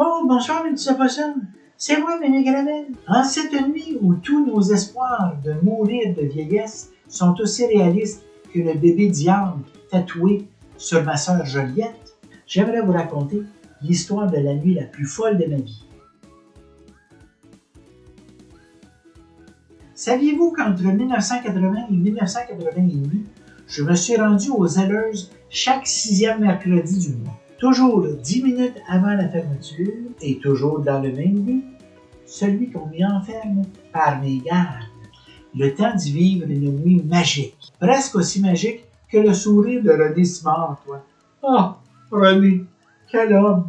Oh, bonsoir, Mélissa Possum. C'est moi, Mémé Gravelle. En cette nuit où tous nos espoirs de mourir de vieillesse sont aussi réalistes que le bébé diable tatoué sur ma sœur Joliette, j'aimerais vous raconter l'histoire de la nuit la plus folle de ma vie. Saviez-vous qu'entre 1980 et 1981, je me suis rendu aux Zellers chaque 6e mercredi du mois, toujours 10 minutes avant la fermeture et toujours dans le même but, celui qu'on m'y enferme par mes gardes. Le temps d'y vivre une nuit magique, presque aussi magique que le sourire de René Simard, toi. Ah, René, quel homme!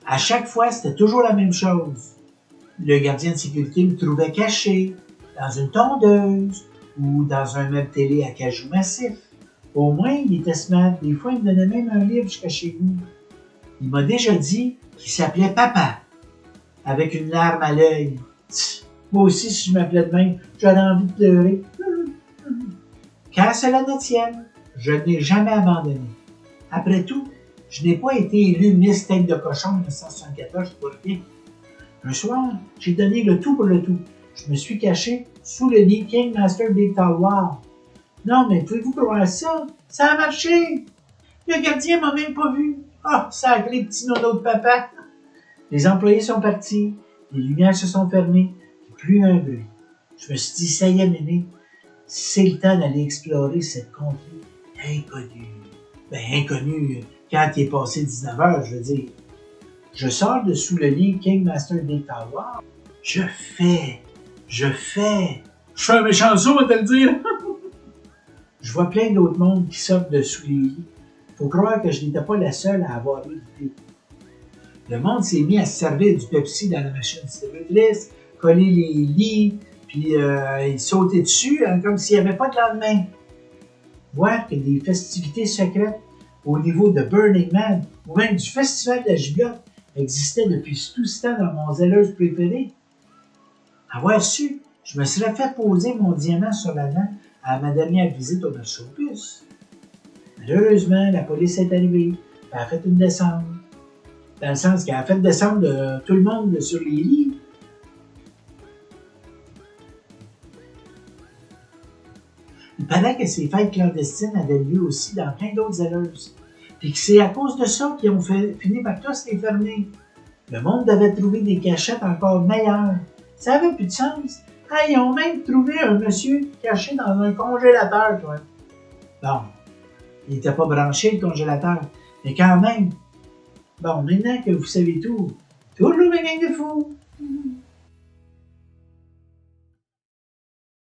À chaque fois, c'était toujours la même chose. Le gardien de sécurité me trouvait caché dans une tondeuse ou dans un meuble télé à cajou massif. Au moins, il était smart. Des fois, il me donnait même un livre jusqu'à chez nous. Il m'a déjà dit qu'il s'appelait Papa, avec une larme à l'œil. Moi aussi, si je m'appelais de même, j'aurais envie de pleurer. Qu'à cela ne tienne, je n'ai jamais abandonné. Après tout, je n'ai pas été élu Miss Tête de Cochon en 1974 pour rien. Un soir, j'ai donné le tout pour le tout. Je me suis caché sous le lit King Master Big Tower. Non, mais pouvez-vous croire ça? Ça a marché! Le gardien m'a même pas vu. Ah, sacré petit nono de papa! Les employés sont partis, les lumières se sont fermées, et plus un bruit. Je me suis dit, ça y est, Mémé, c'est le temps d'aller explorer cette contrée inconnue. Ben, inconnue, quand il est passé 19h, je veux dire. Je sors de sous le lit King Master Big Tower. Je fais un méchant saut, on va te le dire. Je vois plein d'autres mondes qui sortent de sous les lits. Faut croire que je n'étais pas la seule à avoir eu l'idée. Le monde s'est mis à se servir du Pepsi dans la machine distributrice, coller les lits, puis ils sautaient dessus comme s'il n'y avait pas de lendemain. Voir que des festivités secrètes au niveau de Burning Man ou même du Festival de la Giblotte existaient depuis tout ce temps dans mon Zellers préféré. Avoir su, je me serais fait poser mon diamant sur la dent à ma dernière visite au marché aux puces. Malheureusement, la police est arrivée, elle a fait une descente. Dans le sens qu'elle a fait descendre tout le monde sur les lits. Il paraît que ces fêtes clandestines avaient lieu aussi dans plein d'autres Zellers. Puis que c'est à cause de ça qu'ils ont fini par tous les fermer. Le monde devait trouver des cachettes encore meilleures. Ça avait plus de sens. Ah, ils ont même trouvé un monsieur caché dans un congélateur, toi. Bon, il n'était pas branché, le congélateur. Mais quand même. Bon, maintenant que vous savez tout, toujours mes gangs de fous.